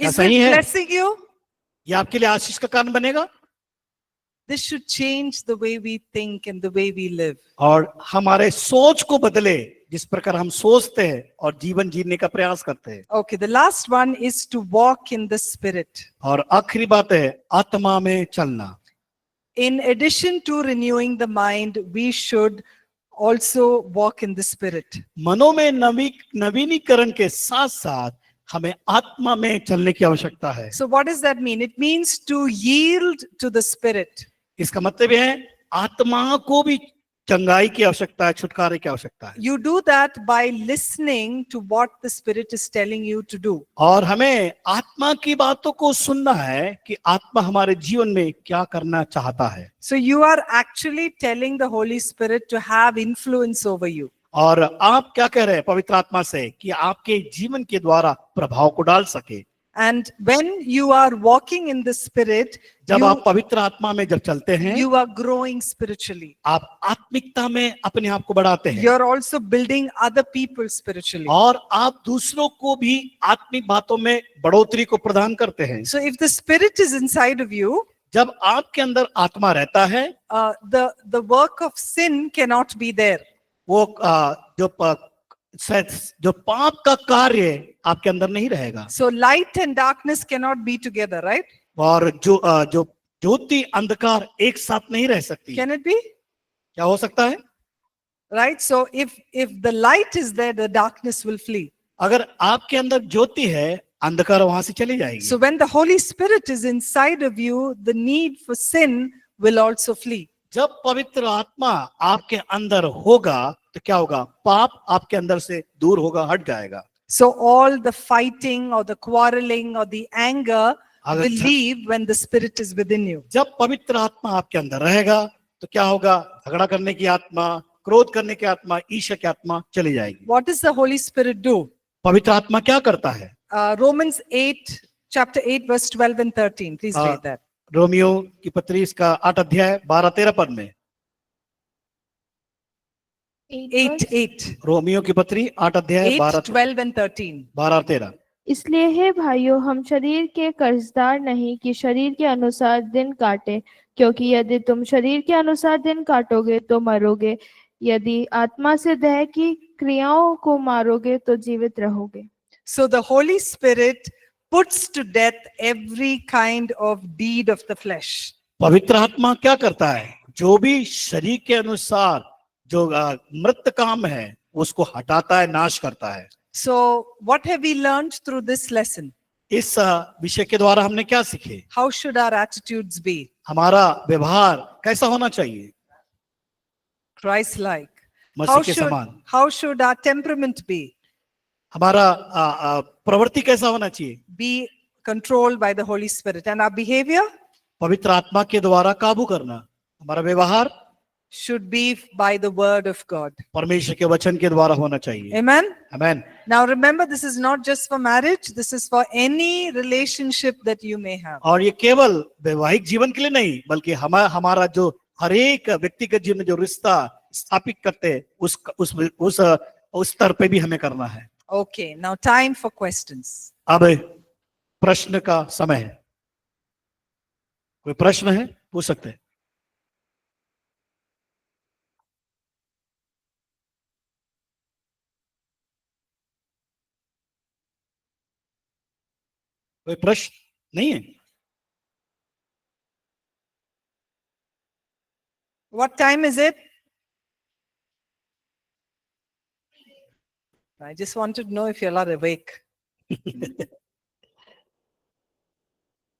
क्या Is सही this है? blessing you? ये आपके लिए आशीष का कारण बनेगा This should change the way we think and the way we live. और हमारे सोच को बदले, जिस प्रकार हम सोचते हैं और जीवन जीने का प्रयास करते हैं। Okay, the last one is to walk in the Spirit. और आखिरी बात है आत्मा में चलना। In addition to renewing the mind, we should also walk in the Spirit. मनो में नवीनीकरण के साथ साथ हमें आत्मा में चलने की आवश्यकता है। So what does that mean? It means to yield to the Spirit. इसका मतलब यह है आत्मा को भी चंगाई की आवश्यकता है, छुटकारे की आवश्यकता है। You do that by listening to what the Spirit is telling you to do. और हमें आत्मा की बातों को सुनना है कि आत्मा हमारे जीवन में क्या करना चाहता है। So you are actually telling the Holy Spirit to have influence over you. और आप क्या कह रहे हैं पवित्र आत्मा से कि आपके जीवन के द्वारा प्रभाव को डाल सके। And when you are walking in the Spirit, जब आप पवित्र आत्मा में जब चलते हैं, you are growing spiritually. आप आत्मिकता में अपने आप को बढ़ाते हैं। You're also building other people spiritually. और आप दूसरों को भी आत्मिक बातों में बढ़ोतरी को प्रदान करते हैं। So if the Spirit is inside of you, जब आपके अंदर आत्मा रहता है, the work of sin cannot be there. वो जो पाप का कार्य आपके अंदर नहीं रहेगा। So light and darkness cannot be together, right? और जो ज्योति अंधकार एक साथ नहीं रह सकती। Can it be? क्या हो सकता है? Right? So if the light is there, the darkness will flee. अगर आपके अंदर ज्योति है, अंधकार वहां से चली जाएगी। So when the Holy Spirit is inside of you, the need for sin will also flee. जब पवित्र आत्मा आपके अंदर होगा तो क्या होगा? पाप आपके अंदर से दूर होगा, हट जाएगा। So all the fighting or the quarreling or the anger will leave when the Spirit is within you. जब पवित्र आत्मा आपके अंदर रहेगा तो क्या होगा? झगड़ा करने की आत्मा, क्रोध करने की आत्मा, ईर्ष्या की आत्मा चली जाएगी। What does the Holy Spirit do? पवित्र आत्मा क्या करता है? Romans 8, chapter 8, verse 12 and 13. Please read that. Romeo की पत्री इसका 8 अध्याय 12-13 पद में। 8. रोमियो की पत्री 8 अध्याय 8, 12 and 13. 12-13। इसलिए हे भाइयों, हम शरीर के कर्जदार नहीं कि शरीर के अनुसार दिन काटे, क्योंकि यदि तुम शरीर के अनुसार दिन काटोगे तो मरोगे, यदि आत्मा से देह की क्रियाओं को मारोगे तो जीवित रहोगे। So the Holy Spirit puts to death every kind of deed of the flesh. पवित्र आत्मा क्या करता है? जो भी शरीर के अनुसार जो मृत काम है उसको हटाता है, नाश करता है। So what have we learned through this lesson? इस विषय के द्वारा हमने क्या सीखे? How should our attitudes be? हमारा व्यवहार कैसा होना चाहिए? Christ-like. मसीह के समान। How should our temperament be? हमारा प्रवृत्ति कैसा होना चाहिए? Be controlled by the Holy Spirit. And our behavior पवित्र आत्मा के द्वारा काबू करना। हमारा व्यवहार should be by the word of God. परमेश्वर के वचन के द्वारा होना चाहिए। Amen. Amen. Now remember, this is not just for marriage. This is for any relationship that you may have. और ये केवल वैवाहिक जीवन के लिए नहीं, बल्कि हमारा जो हर एक व्यक्तिगत जीवन में जो रिश्ता स्थापित करते हैं उस स्तर पे भी हमें करना है। Okay, now time for questions. अब प्रश्न का समय है। कोई प्रश्न है? पूछ सकते हैं। कोई प्रश्न नहीं है? What time is it? I just wanted to know if you're all awake.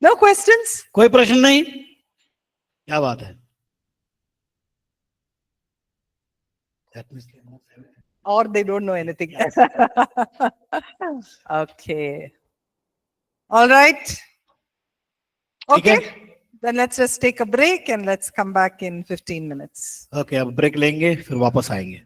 No questions? कोई प्रश्न नहीं? क्या बात है? Or they don't know anything. Okay. All right. Okay. Then let's just take a break and let's come back in 15 minutes. Okay, अब break लेंगे फिर वापस आएंगे।